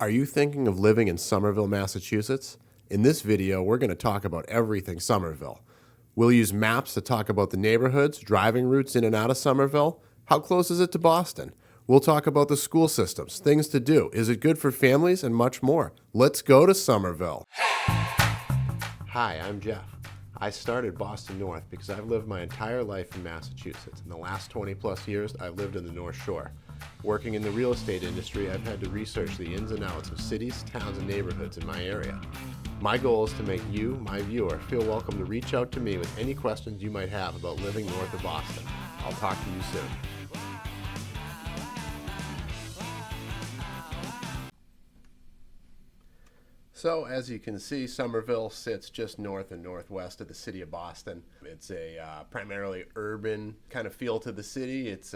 Are you thinking of living in Somerville, Massachusetts? In this video, we're going to talk about everything Somerville. We'll use maps to talk about the neighborhoods, driving routes in and out of Somerville. How close is it to Boston? We'll talk about the school systems, things to do, is it good for families, and much more. Let's go to Somerville. Hi, I'm Jeff. I started Boston North because I've lived my entire life in Massachusetts. In the last 20 plus years, I've lived in the North Shore. Working in the real estate industry, I've had to research the ins and outs of cities, towns, and neighborhoods in my area. My goal is to make you, my viewer, feel welcome to reach out to me with any questions you might have about living north of Boston. I'll talk to you soon. So, as you can see, Somerville sits just north and northwest of the city of Boston. It's a primarily urban kind of feel to the city. It's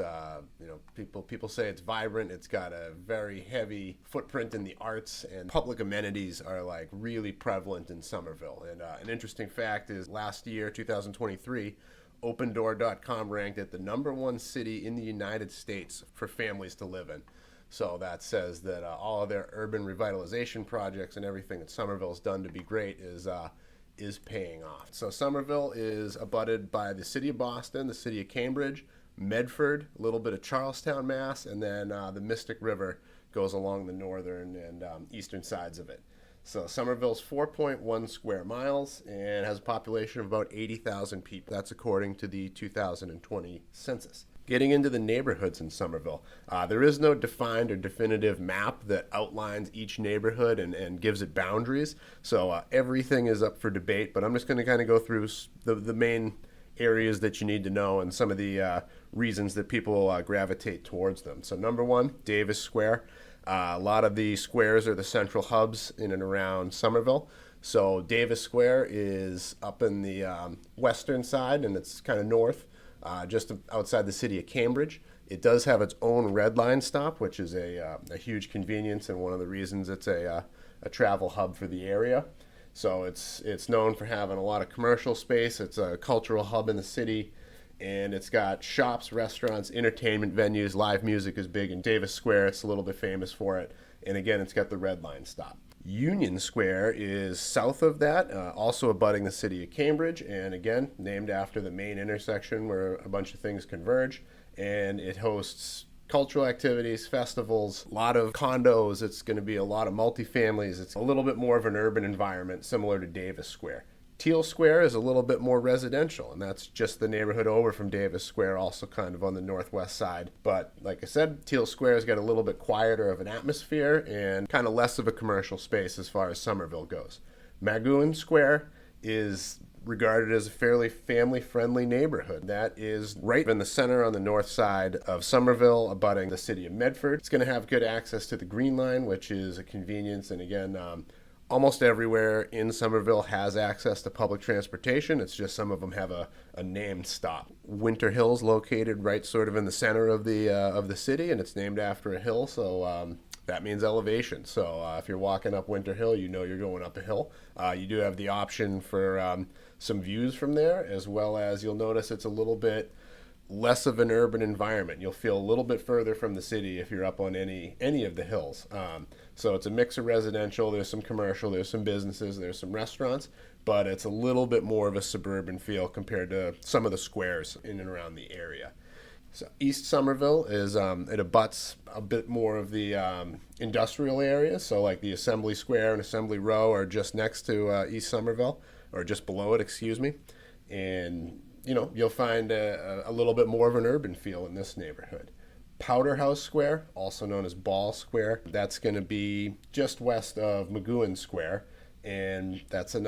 people say it's vibrant. It's got a very heavy footprint in the arts, and public amenities are like really prevalent in Somerville. And an interesting fact is last year, 2023, OpenDoor.com ranked it the #1 city in the United States for families to live in. So that says that all of their urban revitalization projects and everything that Somerville's done to be great is paying off. So Somerville is abutted by the city of Boston, the city of Cambridge, Medford, a little bit of Charlestown, Mass, and then the Mystic River goes along the northern and eastern sides of it. So Somerville's 4.1 square miles and has a population of about 80,000 people. That's according to the 2020 census. Getting into the neighborhoods in Somerville, there is no defined or definitive map that outlines each neighborhood and gives it boundaries. So everything is up for debate, but I'm just going to kind of go through the main areas that you need to know and some of the reasons that people gravitate towards them. So #1, Davis Square. A lot of the squares are the central hubs in and around Somerville. So Davis Square is up in the western side, and it's kind of north. Just outside the city of Cambridge. It does have its own red line stop, which is a huge convenience and one of the reasons it's a travel hub for the area. So it's known for having a lot of commercial space. It's a cultural hub in the city, and it's got shops, restaurants, entertainment venues. Live music is big in Davis Square. It's a little bit famous for it. And again, it's got the red line stop. Union Square is south of that, also abutting the city of Cambridge, and again, named after the main intersection where a bunch of things converge, and it hosts cultural activities, festivals, a lot of condos. It's going to be a lot of multifamilies. It's a little bit more of an urban environment, similar to Davis Square. Teal Square is a little bit more residential, and that's just the neighborhood over from Davis Square, also kind of on the northwest side. But like I said, Teal Square's got a little bit quieter of an atmosphere and kind of less of a commercial space as far as Somerville goes. Magooan Square is regarded as a fairly family-friendly neighborhood. That is right in the center on the north side of Somerville, abutting the city of Medford. It's going to have good access to the Green Line, which is a convenience, and again, almost everywhere in Somerville has access to public transportation. It's just some of them have a named stop. Winter Hill's located right sort of in the center of the city, and it's named after a hill, so that means elevation. So if you're walking up Winter Hill, you know you're going up a hill. You do have the option for some views from there, as well as you'll notice it's a little bit less of an urban environment. You'll feel a little bit further from the city if you're up on any of the hills. So it's a mix of residential, there's some commercial, there's some businesses, there's some restaurants, but it's a little bit more of a suburban feel compared to some of the squares in and around the area. So East Somerville is, it abuts a bit more of the industrial areas, so like the Assembly Square and Assembly Row are just next to East Somerville, or just below it, excuse me, and you'll find a little bit more of an urban feel in this neighborhood. Powder House Square, also known as Ball Square, that's going to be just west of Magooan Square, and that's a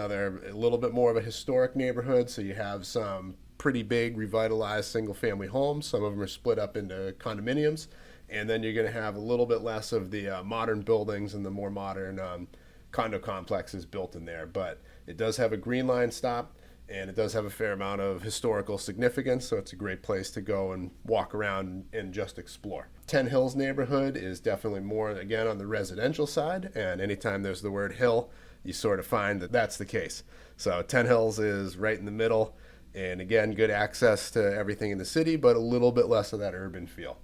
little bit more of a historic neighborhood, so you have some pretty big revitalized single-family homes. Some of them are split up into condominiums, and then you're going to have a little bit less of the modern buildings and the more modern condo complexes built in there, but it does have a Green Line stop, and it does have a fair amount of historical significance, so it's a great place to go and walk around and just explore. Ten Hills neighborhood is definitely more, again, on the residential side, and anytime there's the word hill, you sort of find that that's the case. So Ten Hills is right in the middle, and again, good access to everything in the city, but a little bit less of that urban feel.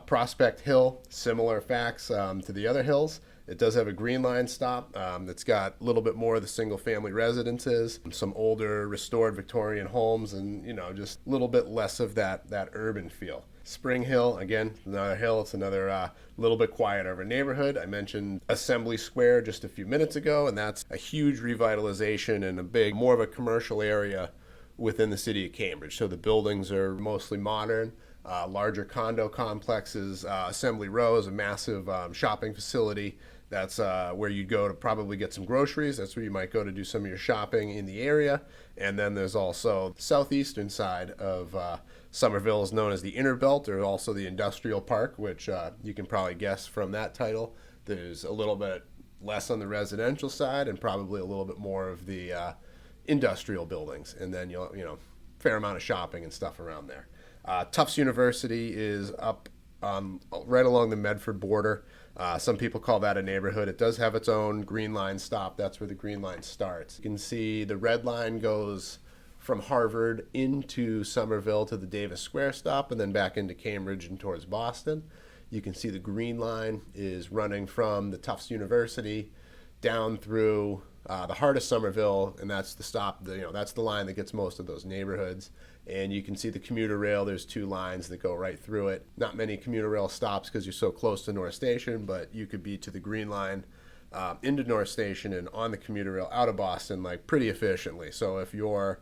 Prospect Hill, similar facts to the other hills. It does have a green line stop that's got a little bit more of the single family residences, some older restored Victorian homes, and just a little bit less of that urban feel. Spring Hill, again, another hill. It's another little bit quieter of a neighborhood. I mentioned Assembly Square just a few minutes ago, and that's a huge revitalization and more of a commercial area within the city of Cambridge. So the buildings are mostly modern. Larger condo complexes. Assembly Row is a massive shopping facility. That's where you go to probably get some groceries. That's where you might go to do some of your shopping in the area. And then there's also the southeastern side of Somerville is known as the Inner Belt, or also the Industrial Park, which you can probably guess from that title. There's a little bit less on the residential side and probably a little bit more of the industrial buildings. And then fair amount of shopping and stuff around there. Tufts University is up right along the Medford border. Some people call that a neighborhood. It does have its own green line stop. That's where the green line starts. You can see the red line goes from Harvard into Somerville to the Davis Square stop, and then back into Cambridge and towards Boston. You can see the green line is running from the Tufts University down through the heart of Somerville, and that's the stop. That's the line that gets most of those neighborhoods. And you can see the commuter rail. There's two lines that go right through it. Not many commuter rail stops because you're so close to North Station, but you could be to the green line into North Station and on the commuter rail out of Boston pretty efficiently. So if your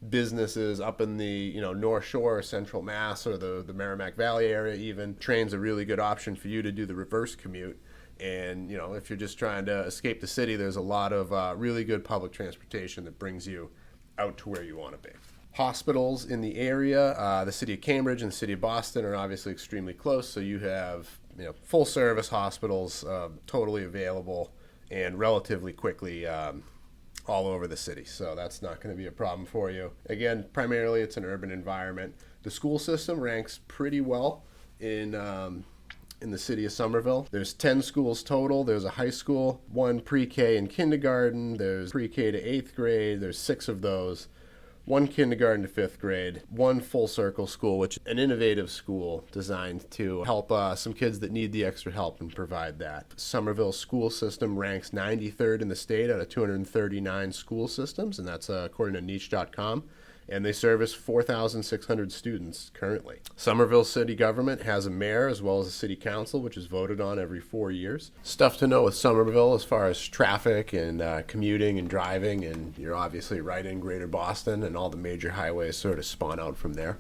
business is up in the North Shore or Central Mass or the Merrimack Valley area, even, train's a really good option for you to do the reverse commute. And if you're just trying to escape the city, there's a lot of really good public transportation that brings you out to where you want to be. Hospitals in the area, the city of Cambridge and the city of Boston are obviously extremely close, so you have full service hospitals totally available and relatively quickly all over the city, so that's not going to be a problem for you. Again, primarily it's an urban environment. The school system ranks pretty well in the city of Somerville. There's 10 schools total. There's a high school, 1 pre-K and kindergarten. There's pre-K to 8th grade. There's 6 of those. 1 kindergarten to 5th grade, 1 full circle school, which is an innovative school designed to help some kids that need the extra help and provide that. Somerville's school system ranks 93rd in the state out of 239 school systems, and that's according to niche.com. And they service 4,600 students currently. Somerville city government has a mayor as well as a city council, which is voted on every 4 years. Stuff to know with Somerville as far as traffic and commuting and driving, and you're obviously right in Greater Boston, and all the major highways sort of spawn out from there.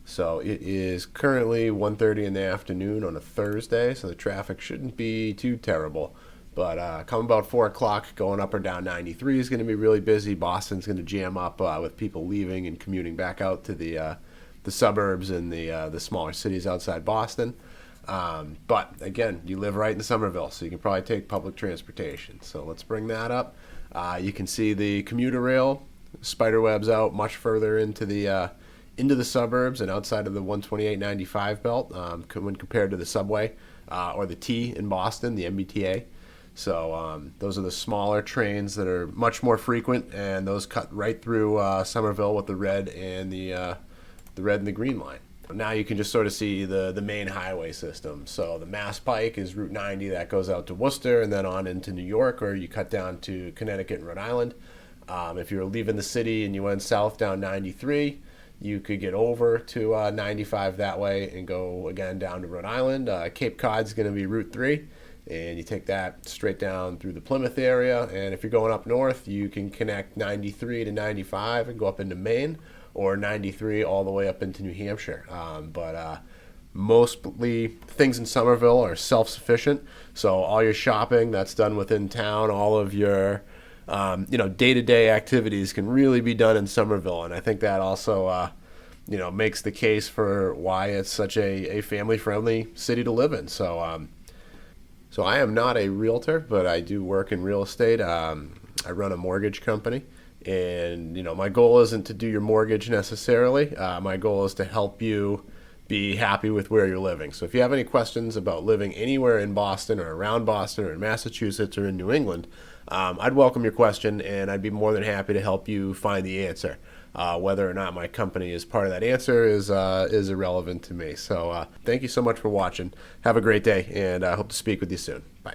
So it is currently 1:30 in the afternoon on a Thursday, so the traffic shouldn't be too terrible. But come about 4 o'clock, going up or down 93 is going to be really busy. Boston's going to jam up with people leaving and commuting back out to the suburbs and the smaller cities outside Boston. But again, you live right in Somerville, so you can probably take public transportation. So let's bring that up. You can see the commuter rail spiderwebs out much further into the suburbs and outside of the 128-95 belt when compared to the subway or the T in Boston, the MBTA. So those are the smaller trains that are much more frequent, and those cut right through Somerville with the red and the green line. Now you can just sort of see the main highway system. So the Mass Pike is Route 90 that goes out to Worcester and then on into New York, or you cut down to Connecticut and Rhode Island. If you're leaving the city and you went south down 93, you could get over to 95 that way and go again down to Rhode Island. Cape Cod's going to be Route 3. And you take that straight down through the Plymouth area. And if you're going up north, you can connect 93 to 95 and go up into Maine, or 93 all the way up into New Hampshire. But mostly things in Somerville are self-sufficient. So all your shopping that's done within town, all of your day-to-day activities can really be done in Somerville. And I think that also makes the case for why it's such a family-friendly city to live in. So I am not a realtor, but I do work in real estate. I run a mortgage company, and my goal isn't to do your mortgage necessarily. My goal is to help you be happy with where you're living. So if you have any questions about living anywhere in Boston or around Boston or in Massachusetts or in New England, I'd welcome your question, and I'd be more than happy to help you find the answer. Whether or not my company is part of that answer is irrelevant to me. So thank you so much for watching. Have a great day, and I hope to speak with you soon. Bye.